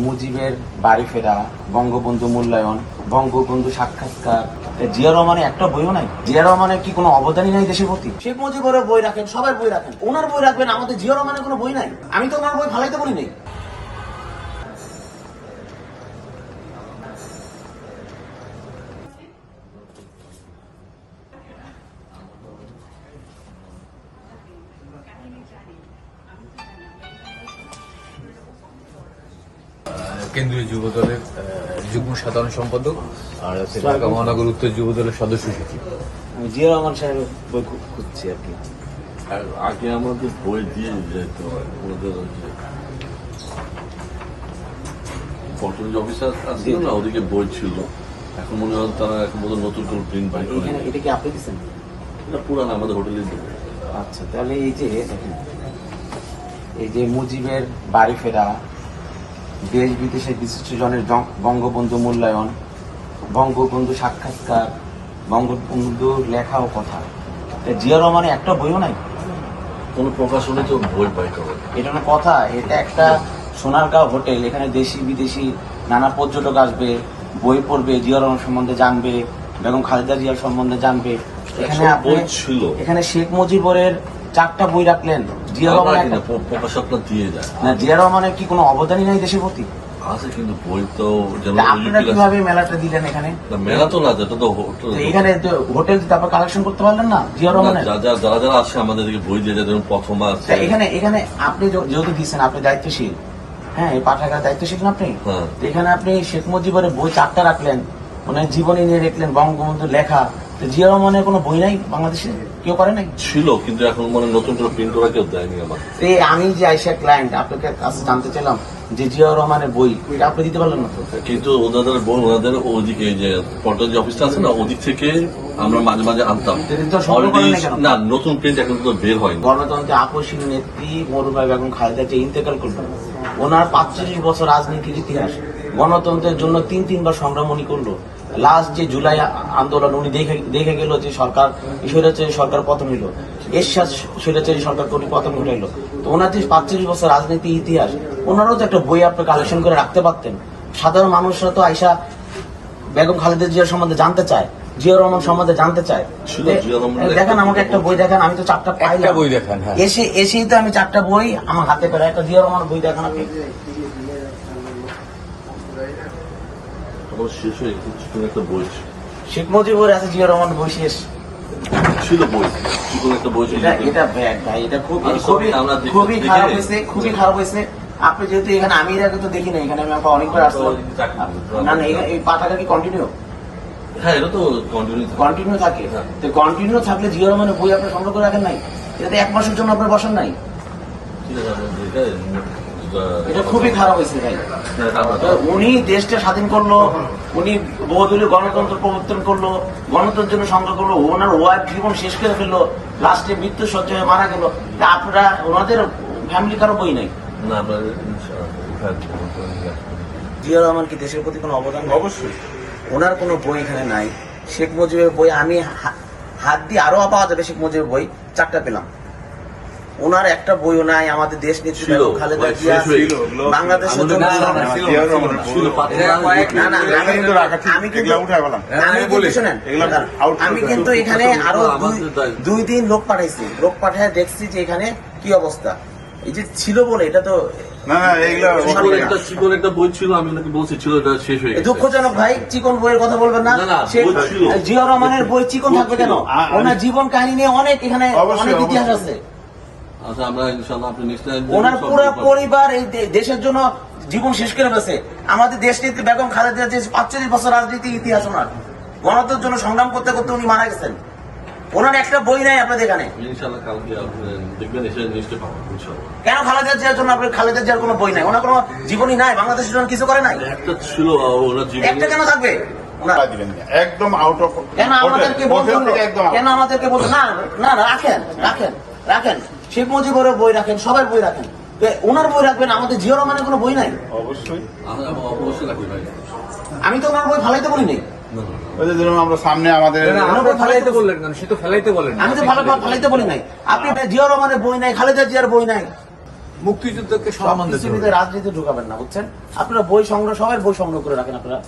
মুজিবের বাড়ি ফেরা, বঙ্গবন্ধু মূল্যায়ন, বঙ্গবন্ধু সাক্ষাৎকার, জিয়া রহমানের একটা বইও নাই। জিয়া রহমানের কি কোনো অবদানই নাই দেশের প্রতি? শেখ মুজিবের বই রাখেন, সবার বই রাখেন, ওনার বই রাখবেন, আমাদের জিয়া রহমানের কোনো বই নাই। আমি তো ওনার বই ফালাইতে বলি নাই। কেন্দ্রীয় যুব দলের যুগ্ম সাধারণ সম্পাদক আর হচ্ছে ঢাকা মহানগর উত্তর যুব দলের সদস্য সচিব। আমি জিয়া রহমান সাহেবের বই খুঁজছি আর কি। আর আগে আমাদের বই দিয়ে যেত ওদের পটল অফিসার আছে না, ওদিকে বই ছিল। এখন মনে হয় তারা এখন বোধহয় নতুন করে প্রিন্ট বাই করে। এটা কি আপনি দিচ্ছেন? এটা পুরান আমাদের হোটেলে দেবো। আচ্ছা, তাহলে এই যে দেখেন, এই যে মুজিবের বাড়ি ফেরা, দেশ বিদেশের বিশিষ্ট জনের বঙ্গবন্ধু মূল্যায়ন, বঙ্গবন্ধু সাক্ষাৎকার, বঙ্গবন্ধুর লেখা ও কথা, জিয়া রহমানের একটা বইও নাই। কোনো প্রকাশনে তো বই বাই করে। এটা না কথা, এটা একটা সোনারগাঁও হোটেল, এখানে দেশি বিদেশি নানা পর্যটক আসবে, বই পড়বে, জিয়া রহমান সম্বন্ধে জানবে, বেগম খালেদা জিয়ার সম্বন্ধে জানবে। এখানে বই ছিল, এখানে শেখ মুজিবের 4টা বই রাখলেন, জিয়া রহমান প্রকাশকরা দিয়ে যায় না। জিয়া রহমানের কি কোনো অবদানই নাই দেশের প্রতি? আছে, কিন্তু বই তো আপনারা কিভাবে মেলাটা দিলেন এখানে? মেলা তো না, যেটা তো এখানে হোটেল তারপর কালেকশন করতে পারলেন না জিয়া রহমানের? যারা যারা আসে আমাদের বই দিয়ে যায়, যেমন প্রথম আছে। এখানে আপনি যেহেতু দিচ্ছেন, আপনি দায়িত্বশীল, হ্যাঁ, এই পাঠাগার দায়িত্বশীল না আপনি? এখানে আপনি শেখ মুজিবের বই 4টা রাখলেন, ওনার জীবনী নিয়ে রাখলেন, বঙ্গবন্ধু লেখা। জিয়া রহমানের কোনো বই নাই বাংলাদেশে? কেউ করে নাই? ছিল, কিন্তু এখন মানে নতুন করে প্রিন্ট করা কেউ দেয়নি আমার। আমি যে আইসা ক্লায়েন্ট আপনাকে কাছে জানতে চাইলাম যে জিয়া রহমানের বই আপনি দিতে পারলেন না তো? কিন্তু ওনাদের বই ওনাদের ওইদিকে যে পটল যে অফিসটা আছে না, ওদিক থেকে আমরা মাঝে মাঝে আনতাম। না, নতুন প্রিন্ট এখন তো বের হয়নি। গণতন্ত্রের আকর্ষণীয় নেত্রী মরুভাই বেগম খালেদা যে ইন্তেকাল করলেন, ওনার 45 বছর রাজনীতির ইতিহাস, গণতন্ত্রের জন্য 3বার সংগ্রাম উনি করলো। লাস্ট যে জুলাই আন্দোলন, উনি দেখে গেল যে সরকার স্বৈরাচারী সরকার পতন হইল, এরশাদ স্বৈরাচারী সরকার পতন ঘটাইলো। তো ওনার যে 45 বছর রাজনীতি ইতিহাস, ওনারও তো একটা বই আপনি কালেকশন করে রাখতে পারতেন। সাধারণ মানুষরা তো আইসা বেগম খালেদা জিয়ার সম্বন্ধে জানতে চায়, জিয়া রহমান সম্বন্ধে জানতে চায়। দেখেন আমাকে একটা বই দেখান, আমি তো 4টা পাইলাম। বই দেখান, এসেই তো আমি 4টা বই আমার হাতে পেলে, একটা জিয়া রহমান বই দেখান আপনি। শেষ হয়ে একটা বই শেখ মুজিবের আছে, জিয়া রহমান বই শেষ ছিল। বই একটা বই ছিল। এটা ব্যাড ভাই, এটা খুবই খারাপ হয়েছে, খুবই খারাপ হয়েছে। আপনি যেহেতু এখানে, আমি এর আগে তো দেখি না, এখানে আমি অনেকবার আসলাম। না না, এই পাঠাটা কি কন্টিনিউ? হ্যাঁ, এটা তো কন্টিনিউ থাকে। তো কন্টিনিউ থাকলে জিয়া রহমানের বই আপনি সংগ্রহ করে রাখেন নাই? এটাতে 1 মাসের জন্য আপনার বসান নাই? এটা খুবই খারাপ হয়েছে ভাই। উনি দেশটা স্বাধীন করলো, উনি বহুদলীয় গণতন্ত্র প্রবর্তন করলো, গণতন্ত্রের জন্য সংগ্রাম করলো, ওনার ওয়াইফ জীবন শেষ করে ফেললো, লাস্টে মৃত্যু সজ্জায় মারা গেল। আপনারা ওনাদের ফ্যামিলি কারো বই নাই? জিয়া রহমান কি দেশের প্রতি কোনো অবদান? অবশ্যই। ওনার কোনো বই এখানে নাই। শেখ মুজিবের বই আমি হাত দিয়ে আরো পাওয়া যাবে, শেখ মুজিবের বই 4টা পেলাম। ওনার একটা বইও নাই। আমাদের দেশ নেত্রী খালেদা জিয়া বাংলাদেশের জন্য, আমি কিন্তু এখানে আরো 2 দিন লোক পাঠাইছি, লোক পাঠায় দেখছি যে এখানে কি অবস্থা। এই যে ছিল বলে এটা তো দুঃখজনক ভাই। চিকন বইয়ের কথা বলবেন না। জিয়া রহমানের বই চিকন থাকবে কেন? ওনার জীবন কাহিনী নিয়ে অনেক এখানে অনেক ইতিহাস আছে। ওনার পুরো পরিবার এই দেশের জন্য জীবন শেষ করে ফেলেছে। আমাদের দেশ নেত্রী বেগম খালেদা যে 45 বছর রাজনীতি ইতিহাস, ওনার গণতন্ত্রের জন্য সংগ্রাম করতে করতে উনি মারা গেছেন। ওনার একটা বই নাই আপনাদের এখানে। কেন খালেদা জিয়ার জন্য আপনার খালেদা জিয়ার কোনো বই নাই? ওনার কোনো জীবনই নাই, বাংলাদেশের জন্য কিছু করে নাই? একটা কেন থাকবে? একদম আউট অফ। কেন আমাদেরকে বলছেন? কেন আমাদেরকে বলছেন? না না, রাখেন রাখেন রাখেন, শেখ মুজিবের বই রাখেন, সবার বই রাখেন, ওনার বই রাখবেন। আমাদের জিয়া রহমানের কোনো বই নাই? অবশ্যই। আমি তো ওনার বই ফালাইতে বলি নাই। আমরা সামনে আমাদের ফালাইতে বললেন কেন? সে তো ফেলাইতে বলেন। আমি তো ফালাইতে বলি নাই। আপনি জিয়া রহমানের বই নাই, খালেদা জিয়ার বই নাই, মুক্তিযুদ্ধকে সম্মান দিতে সবকিছুর হবে। ভিতরে রাজনীতি ঢুকাবেন না, বুঝছেন? আপনারা বই সংগ্রহ, সবার বই সংগ্রহ করে রাখেন আপনারা।